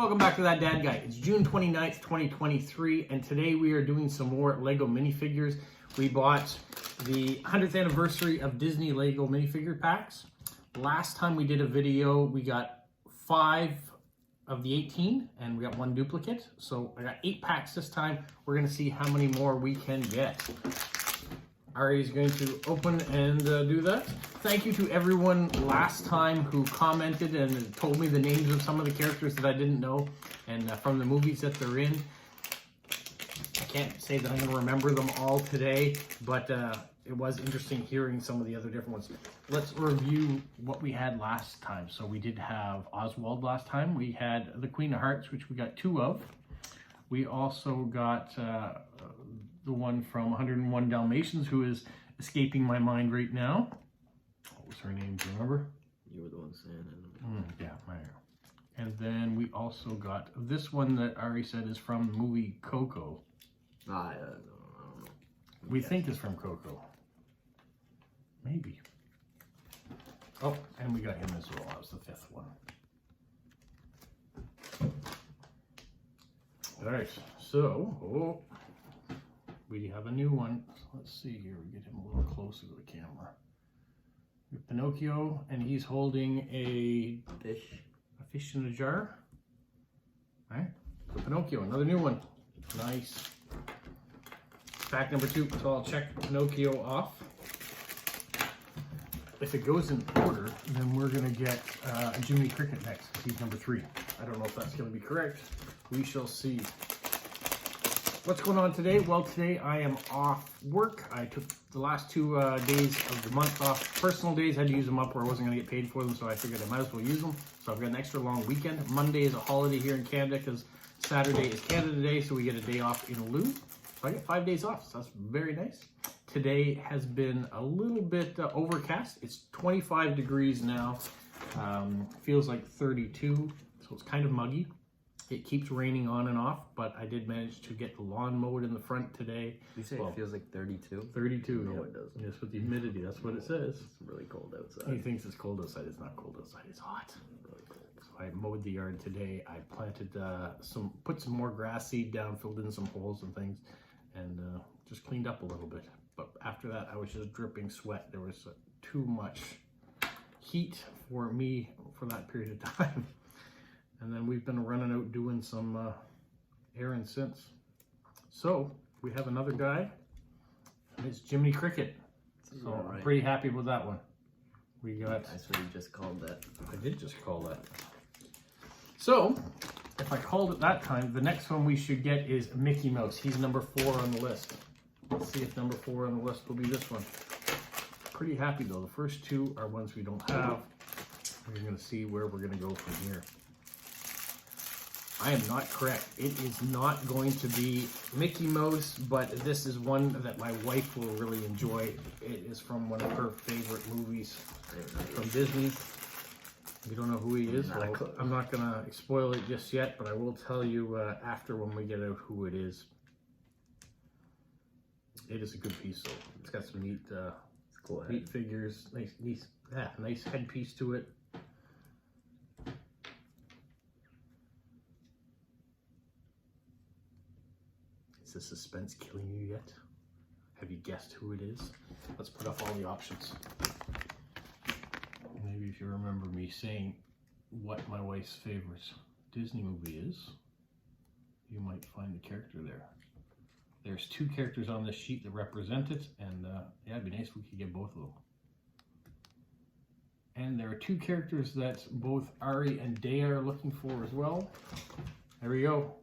Welcome back to That Dad Guy. It's June 29th, 2023, and today we are doing some more Lego minifigures. We bought the 100th anniversary of Disney Lego minifigure packs. Last time we did a video, we got 5 of the 18, and we got 1 duplicate. So I got 8 packs this time. We're gonna see how many more we can get. Ari is going to open and do that. Thank you to everyone last time who commented and told me the names of some of the characters that I didn't know and from the movies that they're in. I can't say that I'm going to remember them all today, but it was interesting hearing some of the other different ones. Let's review what we had last time. So we did have Oswald last time. We had the Queen of Hearts, which we got 2 of. We also got the one from 101 Dalmatians, who is escaping my mind right now. What was her name? Do you remember? You were the one saying it. Yeah, right. And then we also got this one that Ari said is from the movie Coco. I don't know. We think is from Coco. Maybe. Oh, and we got him as well. That was the 5th one. All right, so we have a new one. Let's see here. We get him a little closer to the camera. We have Pinocchio, and he's holding a fish in a jar. All right, so Pinocchio, another new one. Nice. Pack number 2. So I'll check Pinocchio off. If it goes in order, then we're gonna get Jiminy Cricket next. He's number 3. I don't know if that's gonna be correct. We shall see. What's going on today? Well, today I am off work. I took the last 2 days of the month off. Personal days, I had to use them up where I wasn't going to get paid for them, so I figured I might as well use them. So I've got an extra long weekend. Monday is a holiday here in Canada because Saturday is Canada Day, so we get a day off in lieu. So I get 5 days off, so that's very nice. Today has been a little bit overcast. It's 25 degrees now. Feels like 32, so it's kind of muggy. It keeps raining on and off, but I did manage to get the lawn mowed in the front today. You say it feels like 32? 32, no, yeah. it doesn't. Yes, with the humidity, that's what it says. It's really cold outside. He thinks it's cold outside. It's not cold outside. It's hot. It's really cold. So I mowed the yard today. I planted put some more grass seed down, filled in some holes and things, and just cleaned up a little bit. But after that, I was just dripping sweat. There was too much heat for me for that period of time. And then we've been running out doing some errands since. So we have another guy, and it's Jiminy Cricket. So I'm pretty happy with that one. We got. That's what you just called that. I did just call that. So if I called it that time, the next one we should get is Mickey Mouse. He's number 4 on the list. Let's see if number 4 on the list will be this one. Pretty happy though. The first 2 are ones we don't have. We're going to see where we're going to go from here. I am not correct. It is not going to be Mickey Mouse, but this is one that my wife will really enjoy. It is from one of her favorite movies from Disney. You don't know who he is? Well, I'm not going to spoil it just yet, but I will tell you after when we get out who it is. It is a good piece, though. It's got some neat, neat figures, nice headpiece to it. The suspense killing you yet? Have you guessed who it is? Let's put up all the options. Maybe if you remember me saying what my wife's favorite Disney movie is, you might find the character there. There's 2 characters on this sheet that represent it, and yeah, it'd be nice if we could get both of them. And there are 2 characters that both Ari and Day are looking for as well. There we go.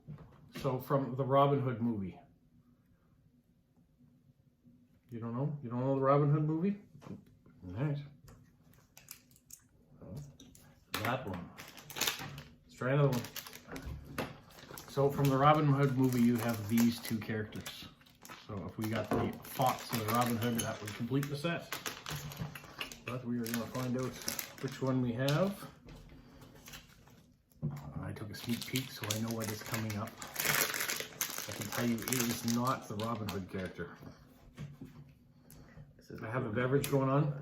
So from the Robin Hood movie. You don't know? You don't know the Robin Hood movie? All right. So, that one. Let's try another one. So from the Robin Hood movie, you have these 2 characters. So if we got the Fox and the Robin Hood, that would complete the set. But we are going to find out which one we have. I took a sneak peek, so I know what is coming up. I can tell you it is not the Robin Hood character. I have a beverage going on.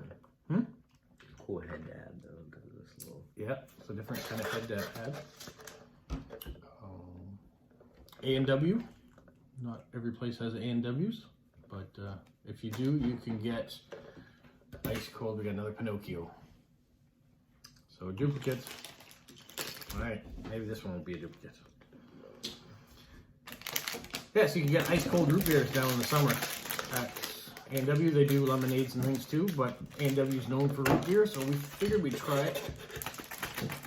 Cool head to add though, because of this little. Yeah, it's a different kind of head to add. A&W. Not every place has A&Ws, but if you do, you can get ice cold. We got another Pinocchio. So duplicates. All right, maybe this one won't be a duplicate. Yeah, so you can get ice cold root beers down in the summer. At A&W, they do lemonades and things too, but A&W is known for root beer, so we figured we'd try it.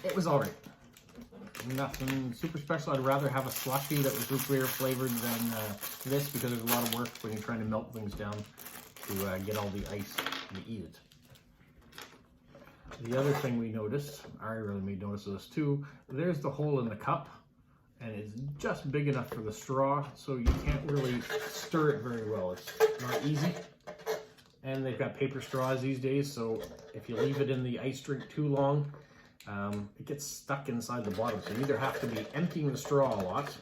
It was all right. Nothing super special. I'd rather have a slushy that was root beer flavored than this, because there's a lot of work when you're trying to melt things down to get all the ice and eat it. The other thing we noticed, I really made notice of this too, there's the hole in the cup, and it's just big enough for the straw, so you can't really stir it very well. It's not easy. And they've got paper straws these days, so if you leave it in the ice drink too long, it gets stuck inside the bottom. So you either have to be emptying the straw a lot,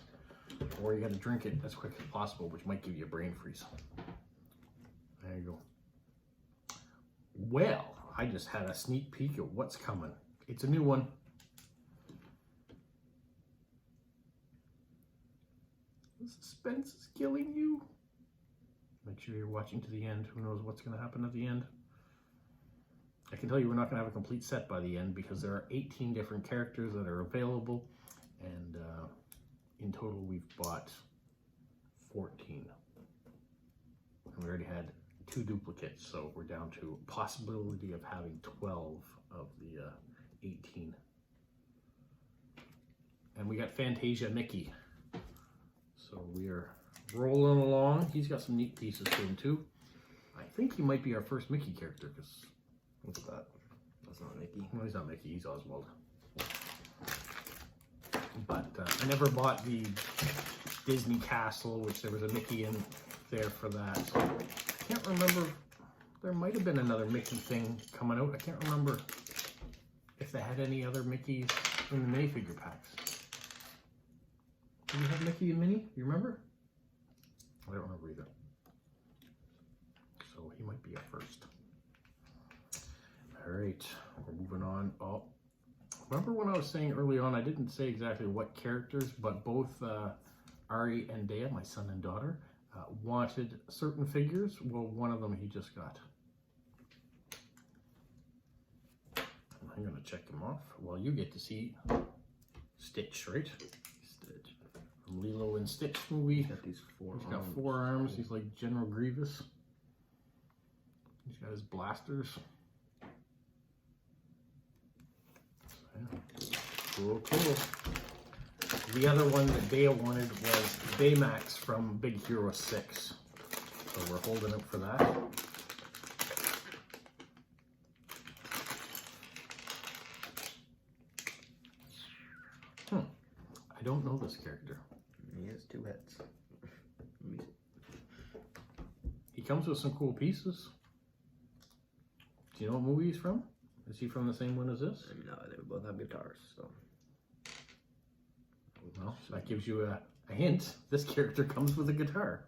or you got to drink it as quick as possible, which might give you a brain freeze. There you go. Well, I just had a sneak peek of what's coming. It's a new one. The suspense is killing you. Make sure you're watching to the end. Who knows what's going to happen at the end? I can tell you we're not going to have a complete set by the end, because there are 18 different characters that are available, and in total we've bought 14. And we already had 2 duplicates, so we're down to a possibility of having 12 of the 18. And we got Fantasia Mickey. So we are rolling along. He's got some neat pieces to him too. I think he might be our first Mickey character, because What's that? That's not Mickey. no, he's not Mickey, he's Oswald. But I never bought the Disney Castle, which there was a Mickey in there for that. So I can't remember. There might have been another Mickey thing coming out. I can't remember if they had any other Mickeys in the minifigure packs. Did you have Mickey and Minnie? You remember? I don't remember either. So he might be a first. All right, we're moving on. Oh, remember when I was saying early on, I didn't say exactly what characters, but both Ari and Dea, my son and daughter, wanted certain figures. Well, one of them he just got. I'm gonna check them off. Well, you get to see Stitch, right? Stitch. From Lilo and Stitch movie. Got these 4 He's got 4 arms. He's like General Grievous. He's got his blasters. Cool, cool. The other one that Dea wanted was Baymax from Big Hero 6. So we're holding out for that. I don't know this character. He has 2 heads. He comes with some cool pieces. Do you know what movie he's from? Is he from the same one as this? No, they both have guitars, so. Well, that gives you a hint. This character comes with a guitar.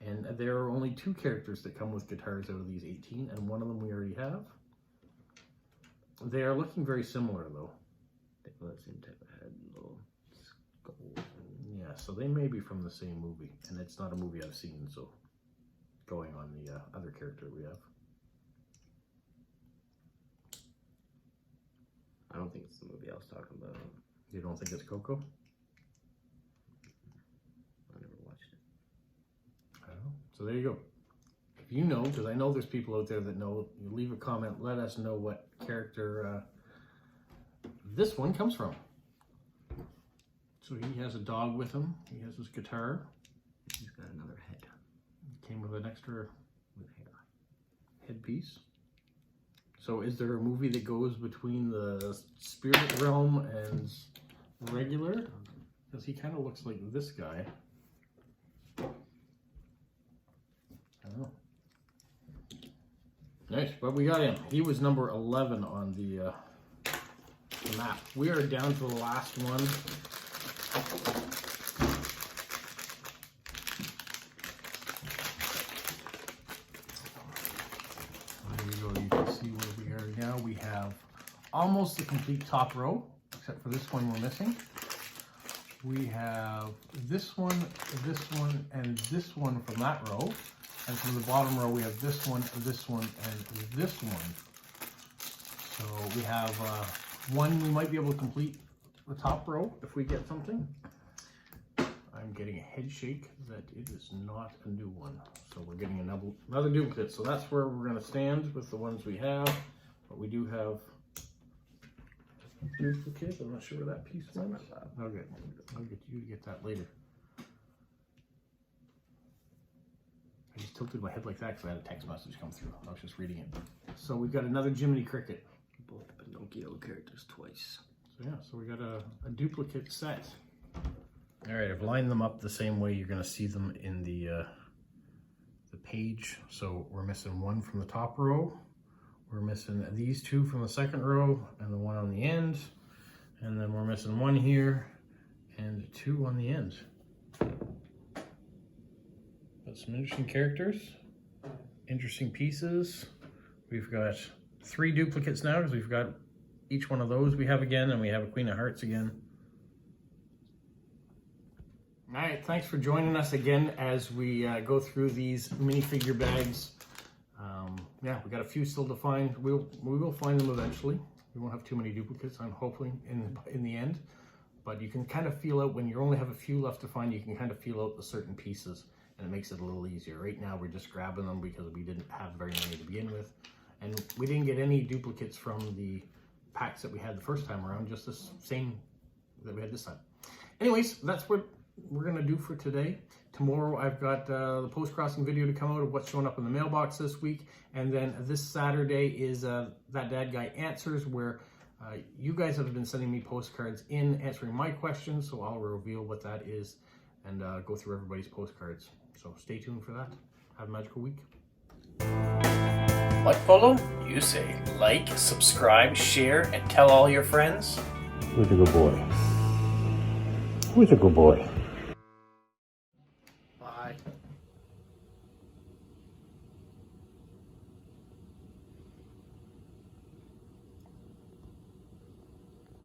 And there are only 2 characters that come with guitars out of these 18, and one of them we already have. They are looking very similar, though. They both have the same type of head, little skull. Yeah, so they may be from the same movie, and it's not a movie I've seen, so going on the other character we have. I don't think it's the movie I was talking about. You don't think it's Coco? I never watched it. I don't know. So there you go. If you know, because I know there's people out there that know, you leave a comment, let us know what character this one comes from. So he has a dog with him. He has his guitar. He's got another head. Came with an extra With hair. headpiece. So is there a movie that goes between the spirit realm and regular? Because he kind of looks like this guy. I don't know. Nice, but we got him. He was number 11 on the map. We are down to the last one. There you go. You can see where we are now. We have almost the complete top row, except for this one we're missing. we have this one, and this one from that row. And from the bottom row, we have this one, and this one. So we have one we might be able to complete the top row if we get something. I'm getting a head shake that it is not a new one. So we're getting another duplicate. So that's where we're going to stand with the ones we have. But we do have duplicate. I'm not sure where that piece went. Okay, I'll get you to get that later. I just tilted my head like that because I had a text message come through. I was just reading it. So we've got another Jiminy Cricket. Both Pinocchio characters twice. So yeah, so we got a duplicate set. All right, I've lined them up the same way you're going to see them in the page. So we're missing one from the top row. We're missing these two from the second row and the one on the end. And then we're missing one here and two on the end. Got some interesting characters, interesting pieces. We've got 3 duplicates now because we've got each one of those we have again, and we have a Queen of Hearts again. All right, thanks for joining us again as we go through these minifigure bags. Yeah, we got a few still to find. We will find them eventually. We won't have too many duplicates, I'm hoping, in the end. But you can kind of feel out, when you only have a few left to find, you can kind of feel out the certain pieces, and it makes it a little easier. Right now, we're just grabbing them because we didn't have very many to begin with. And we didn't get any duplicates from the packs that we had the first time around, just the same that we had this time. Anyways, that's what we're gonna do for today. Tomorrow I've got the post-crossing video to come out of what's showing up in the mailbox this week. And then this Saturday is That Dad Guy Answers, where you guys have been sending me postcards in answering my questions. So I'll reveal what that is and go through everybody's postcards. So stay tuned for that. Have a magical week. Like Polo? You say like, subscribe, share, and tell all your friends. Who's a good boy? Who's a good boy? Bye.